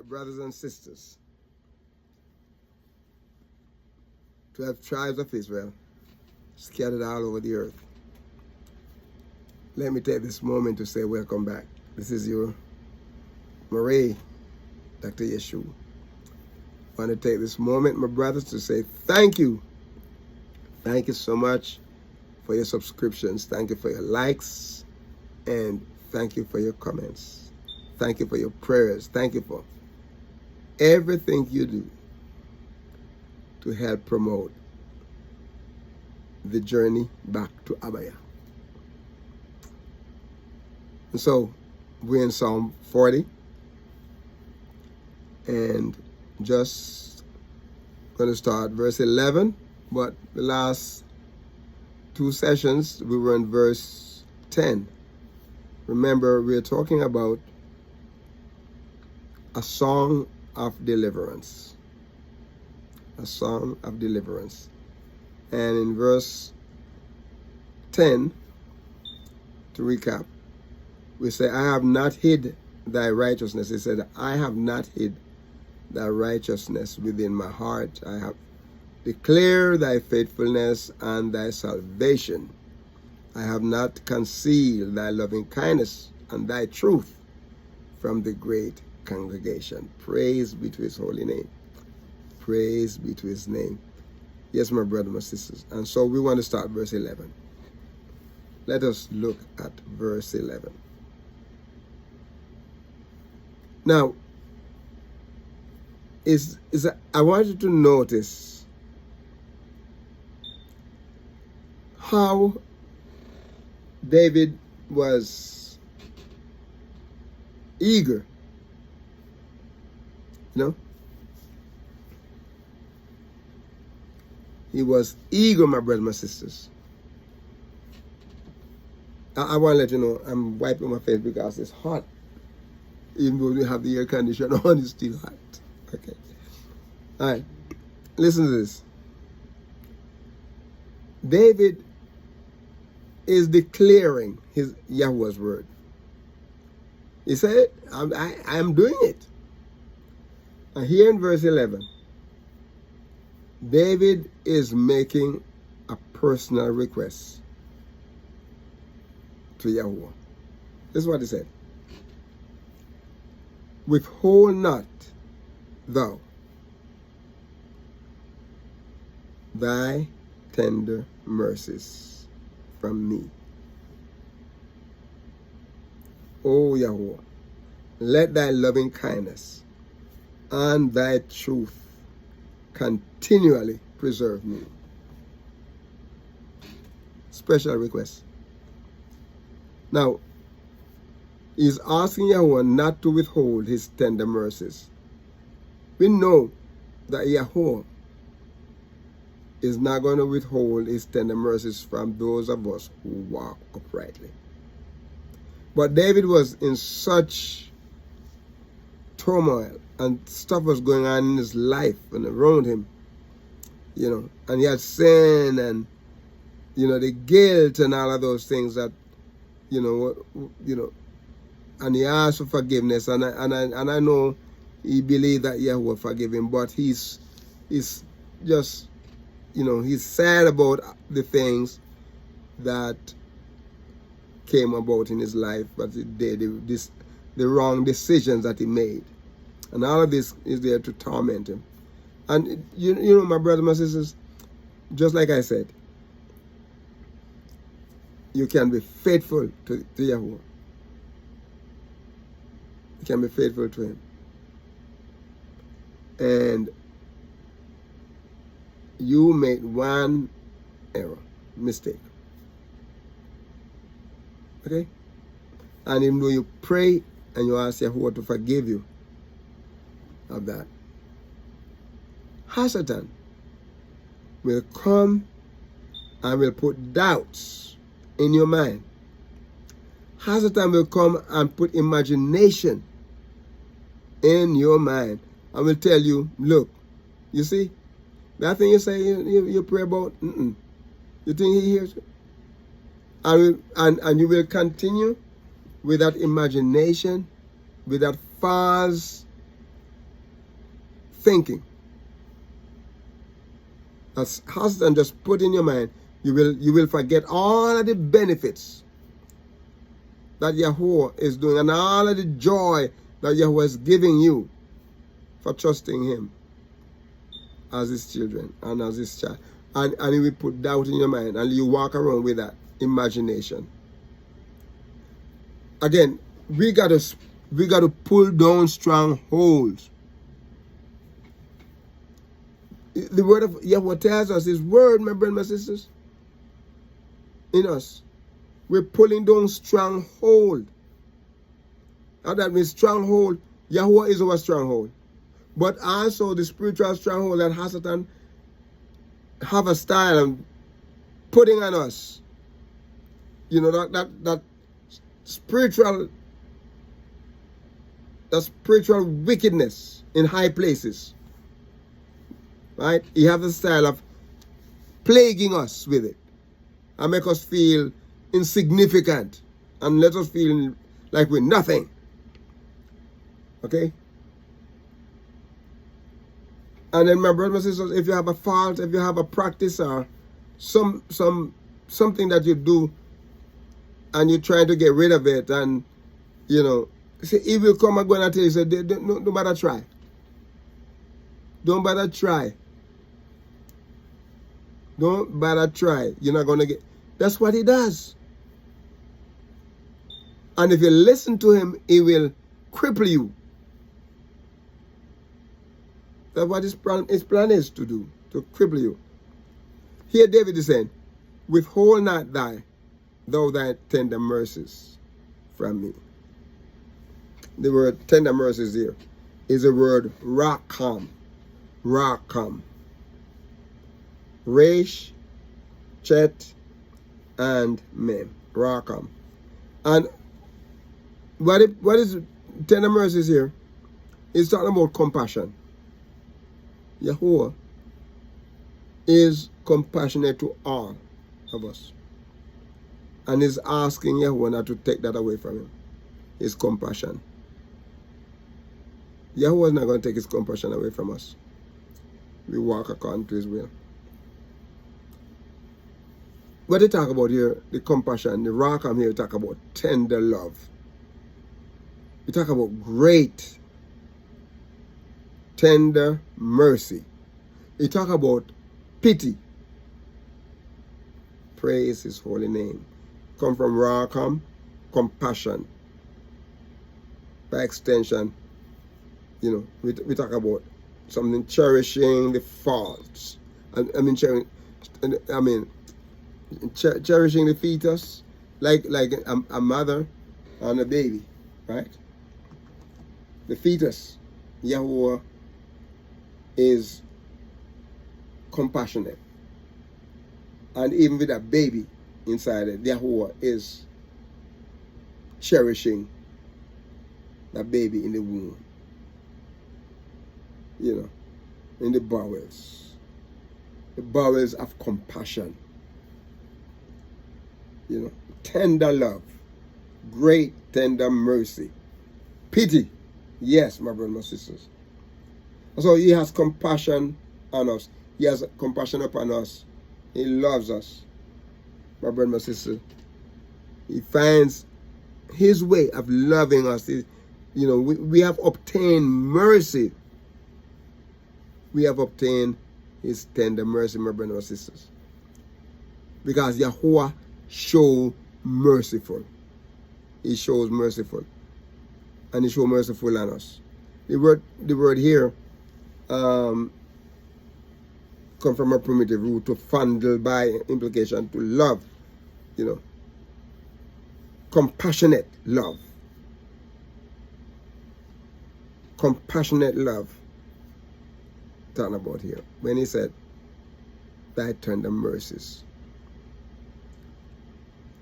right, brothers and sisters. 12 tribes of Israel scattered all over the earth. Let me take this moment to say welcome back. This is your Marie, Dr. Yeshua. I want to take this moment, my brothers, to say thank you. Thank you so much for your subscriptions. Thank you for your likes. And thank you for your comments. Thank you for your prayers. Thank you for everything you do to help promote the journey back to Abaya. And so we're in Psalm 40 and just going to start verse 11, but the last two sessions we were in verse 10. Remember, we're talking about a song of deliverance. A song of deliverance. And in verse 10, to recap, we say, I have not hid thy righteousness. He said, I have not hid thy righteousness within my heart. I have declared thy faithfulness and thy salvation. I have not concealed thy loving kindness and thy truth from the great congregation. Praise be to his holy name. Praise be to his name. Yes, my brothers, my sisters. And so we want to start verse 11. Let us look at verse 11. Now, I want you to notice how David was eager, you know? He was eager, my brothers, my sisters. I want to let you know, I'm wiping my face because it's hot. Even though we have the air conditioner on, it's still hot. Okay. All right. Listen to this. David is declaring his YAHUAH's word. He said, I'm doing it. And here in verse 11, David is making a personal request to YAHUAH. This is what he said. Withhold not thou thy tender mercies from me. O YAHUAH, let thy loving kindness and thy truth continually preserve me. Special request. Now, he's asking YAHUAH not to withhold his tender mercies. We know that YAHUAH is not going to withhold his tender mercies from those of us who walk uprightly. But David was in such turmoil and stuff was going on in his life and around him, you know, and he had sin and, you know, the guilt and all of those things that, you know, and he asked for forgiveness, and I know he believed that YAHUAH forgive him, but he's just, you know, he's sad about the things that came about in his life, but the wrong decisions that he made. And all of this is there to torment him. And you know, my brothers, my sisters, just like I said, you can be faithful to YAHUAH. You can be faithful to him. And you make one error, mistake. Okay? And even though you pray and you ask YAHUAH to forgive you of that, Satan will come and will put doubts in your mind. Satan will come and put imagination in your mind and will tell you, look, you see, that thing you say you pray about, you think he hears you? And you will continue with that imagination, with that false thinking. As husband, just put in your mind, you will forget all of the benefits that Yahuwah is doing and all of the joy that Yahuwah is giving you for trusting him as his children and as his child. And he will put doubt in your mind and you walk around with that imagination. Again, we got to pull down strongholds. The word of Yahweh tells us, his word, my brothers and my sisters, in us. We're pulling down stronghold. And that means stronghold. Yahweh is our stronghold. But also the spiritual stronghold that Hasatan have a style of putting on us. You know, that spiritual wickedness in high places. Right? He have a style of plaguing us with it and make us feel insignificant and let us feel like we're nothing. Okay? And then my brothers and sisters, if you have a fault, if you have a practice or something that you do and you're trying to get rid of it, and you know, see, he will come and go and tell you, say, don't bother try. Don't bother try. Don't bother try. You're not going to get... That's what he does. And if you listen to him, he will cripple you. That's what his plan is to do, to cripple you. Here David is saying, withhold not thy tender mercies from me. The word tender mercies here is the word rakam. Rakam. Resh, Chet, and Mem. Rakam. And what is tender mercies here? It's talking about compassion. Yahuwah is compassionate to all of us. And is asking Yahuwah not to take that away from him. His compassion. Yahuwah is not going to take his compassion away from us. We walk according to his will. What they talk about here, the compassion, the rakam here, talk about tender love. We talk about great, tender mercy. We talk about pity. Praise his holy name. Come from rakam, compassion. By extension, you know, we talk about something cherishing the faults. Cherishing the fetus, like a mother and a baby, right? The fetus, Yahuwah is compassionate. And even with a baby inside it, Yahuwah is cherishing that baby in the womb. You know, in the bowels. The bowels of compassion. You know, tender love, great tender mercy, pity. Yes, my brothers and my sisters. So he has compassion on us. He has compassion upon us. He loves us, my brothers and my sisters. He finds his way of loving us. You know, we have obtained mercy. We have obtained his tender mercy, my brothers and my sisters. Because Yahuwah show merciful. He shows merciful. And he shows merciful on us. The word here come from a primitive root, to fondle, by implication to love. You know. Compassionate love. Compassionate love. Talking about here. When he said, thy tender mercies.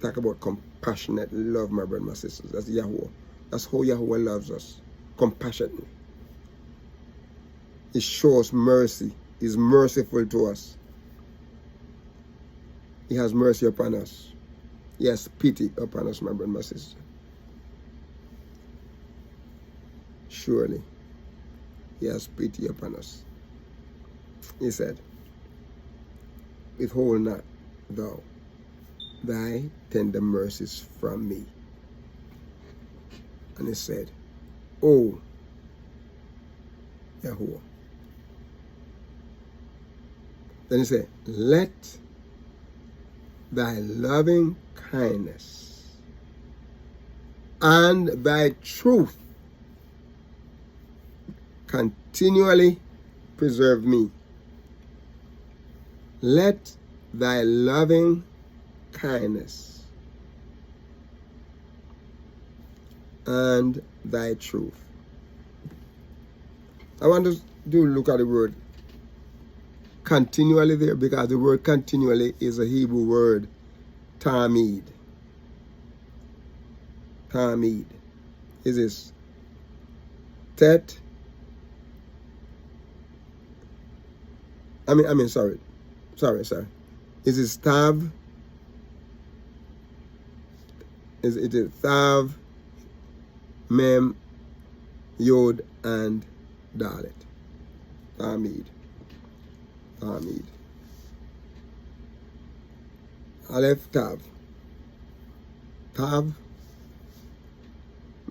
Talk about compassionate love, my brothers and my sisters. That's Yahuwah. That's how Yahuwah loves us. Compassionately. He shows mercy. He's merciful to us. He has mercy upon us. He has pity upon us, my brothers and my sisters. Surely. he has pity upon us. He said, withhold not thou thy tender mercies from me. And he said, O YAHUAH. Then he said, let thy loving kindness and thy truth continually preserve me. Let thy loving kindness and thy truth. I want to look at the word continually there, because the word continually is a Hebrew word, tamid. Tamid. Is this tet? Sorry. Is it tav? Is it tav, mem, yod, and dalet? Tamid. Aleph, tav. Tav,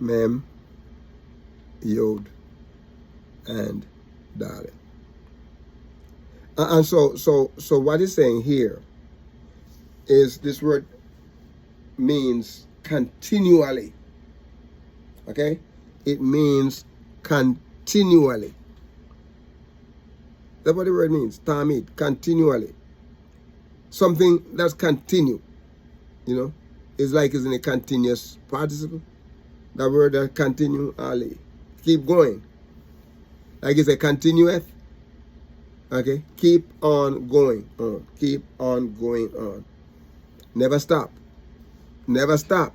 mem, yod, and dalet. And so what he's saying here is this word means continually. Okay? It means continually. That's what the word means. Tamid, continually. Something that's continue. You know? It's like it's in a continuous participle. That word that continue, ali. Keep going. Like it's a continueth. Okay? Keep on going on. Keep on going on. Never stop. Never stop.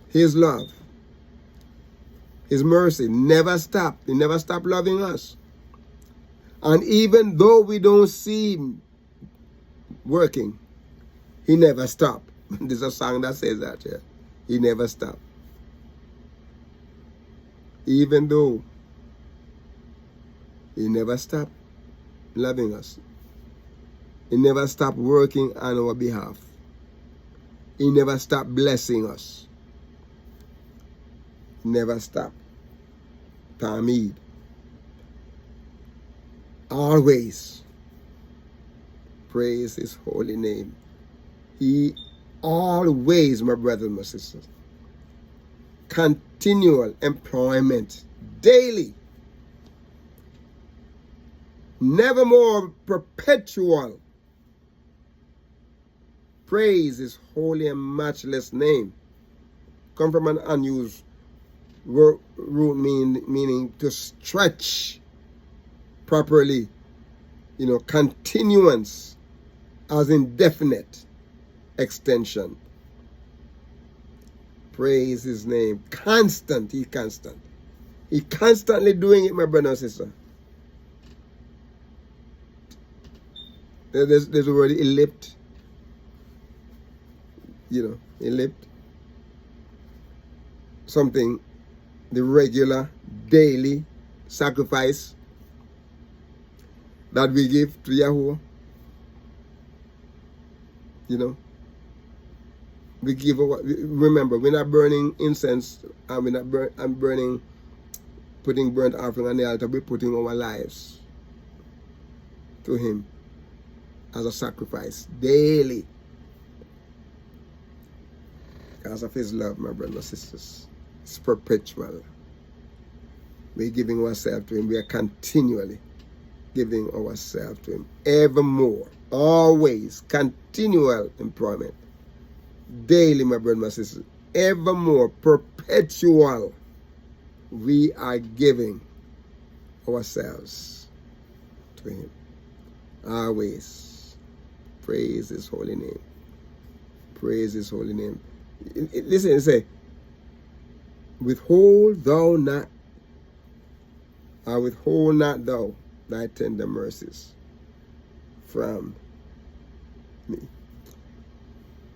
His love. His mercy. Never stop. He never stop loving us. And even though we don't see him working, he never stopped. There's a song that says that, yeah. He never stopped. Even though he never stopped loving us. He never stopped working on our behalf. He never stopped blessing us. Never stopped. Tamid. Always. Praise his holy name. He always, my brothers and my sisters, continual employment, daily, nevermore perpetual. Praise his holy and matchless name. Come from an unused root meaning to stretch properly, you know, continuance as indefinite extension. Praise his name. Constant. He's constant. He's constantly doing it, my brother and sister. There's a word, elliped. You know, elliped. Something, the regular, daily sacrifice that we give to YAHUAH. You know, we give. Remember, we're not burning incense, and we're not putting burnt offering on the altar. We're putting our lives to Him as a sacrifice daily, because of His love, my brothers and sisters. It's perpetual. We're giving ourselves to Him. We are continually giving ourselves to Him, evermore, always, continual employment, daily, my brother, my sister, evermore, perpetual. We are giving ourselves to Him, always. Praise His holy name. Praise His holy name. Listen, it say, withhold thou not, or withhold not thou thy tender mercies from me.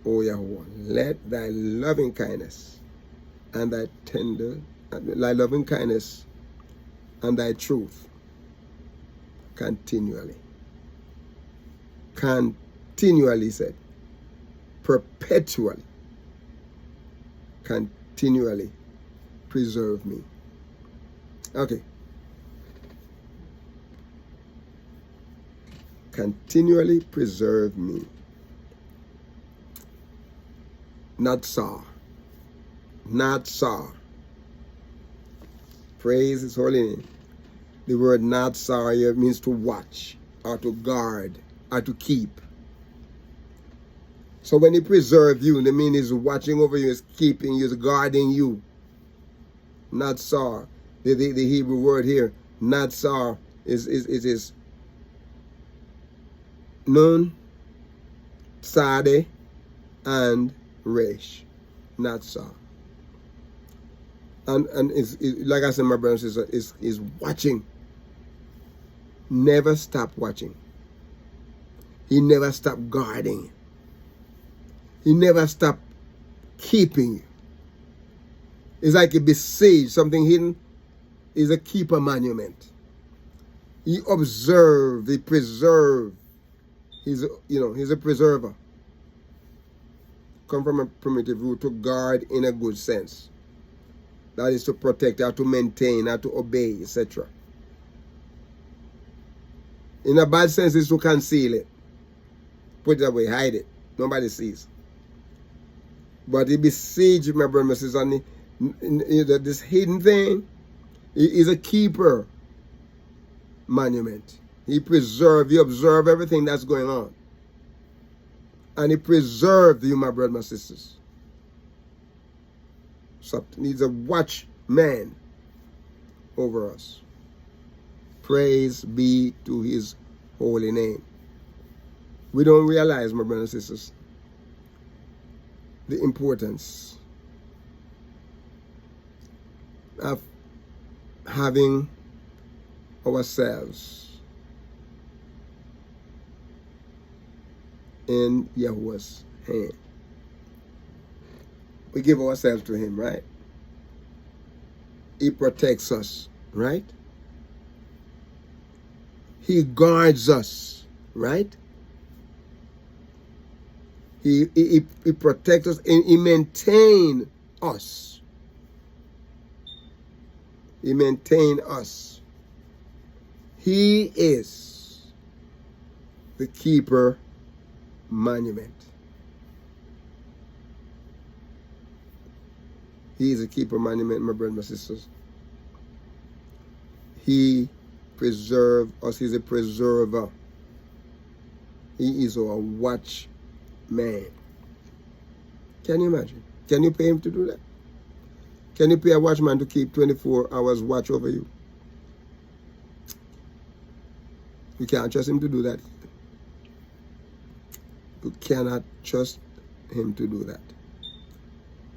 O YAHUAH, let thy loving kindness and thy loving kindness and thy truth continually. Continually, he said. Perpetually. Continually preserve me. Okay. Continually preserve me. Not saw. Not saw. Praise his holy name. The word not saw here means to watch, or to guard, or to keep. So when he preserve you, the mean is watching over you, is keeping you, is guarding you. Not saw. The Hebrew word here, not saw, is nun, sade, and resh. Not saw. And it's like I said, my brothers and sisters, is watching. Never stop watching. He never stopped guarding. He never stopped keeping you. It's like a besiege, something hidden is a keeper monument. He observed, he preserved. He's a preserver. Come from a primitive root, to guard in a good sense. That is to protect, or to maintain, or to obey, etc. In a bad sense, is to conceal it. Put it away, hide it. Nobody sees. But he besieged, my brother and sisters, on this hidden thing. He is a keeper monument. He observe everything that's going on. And he preserved you, my brothers and sisters. So he's a watchman over us. Praise be to his holy name. We don't realize, my brothers and sisters, the importance of having ourselves in Yahuwah's hand. We give ourselves to him, right? He protects us, right? He guards us, right? He protects us, and he maintains us. He maintains us. He is the keeper monument. He is a keeper monument, my brothers and my sisters. He preserves us. He's a preserver. He is our watchman. Can you imagine? Can you pay him to do that? Can you pay a watchman to keep 24 hours watch over you? You can't trust him to do that. You cannot trust him to do that.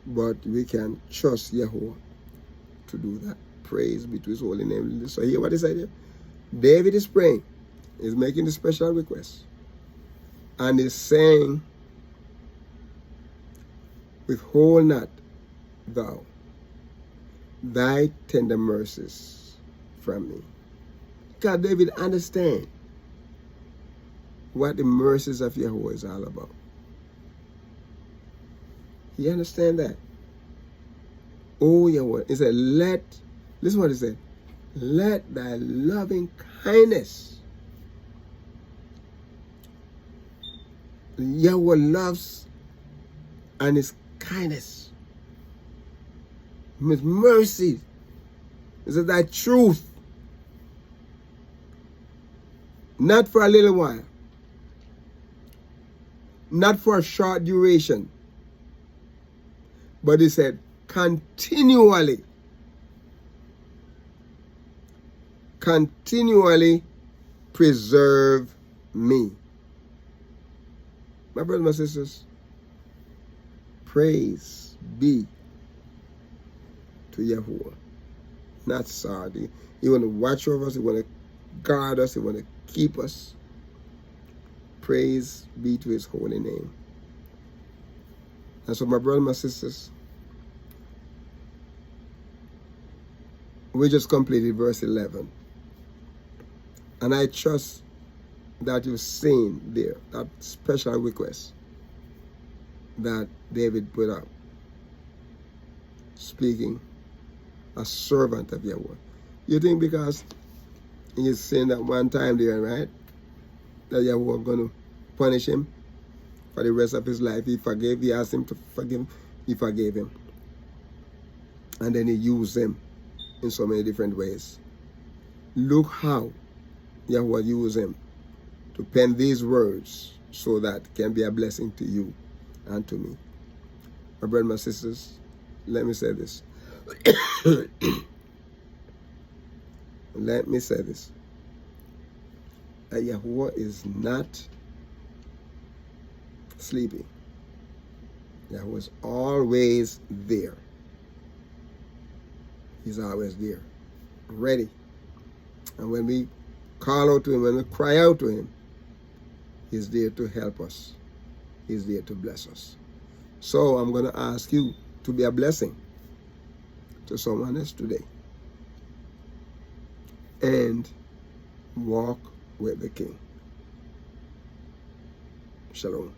But we can trust Yahuwah to do that. Praise be to his holy name. So hear what he said here. David is praying. He's making a special request. And he's saying, withhold not thou thy tender mercies from me. God, David, understand what the mercies of Yahuwah is all about. You understand that? Oh, Yahuwah. He said, listen what he said. Let thy loving kindness. Yahuwah loves and his kindness. His mercy. He said, thy truth. Not for a little while. Not for a short duration. But he said, continually. Continually preserve me. My brothers and my sisters, praise be to Yahuwah. Not sorry. He want to watch over us. He want to guard us. He want to keep us. Praise be to his holy name. And so, my brothers and my sisters, We just completed verse 11. And I trust that you've seen there that special request that David put up, speaking a servant of Yahweh. You think because he's saying that one time there, right, that Yahweh was going to punish him for the rest of his life? He forgave, he asked him to forgive him, he forgave him. And then he used him in so many different ways. Look how Yahweh used him to pen these words so that it can be a blessing to you and to me. My brothers, my sisters, let me say this. Let me say this. That Yahuwah is not sleeping. Yahuwah is always there. He's always there, ready. And when we call out to him, when we cry out to him, he's there to help us. He's there to bless us. So I'm going to ask you to be a blessing to someone else today. And walk with the King. Shalom.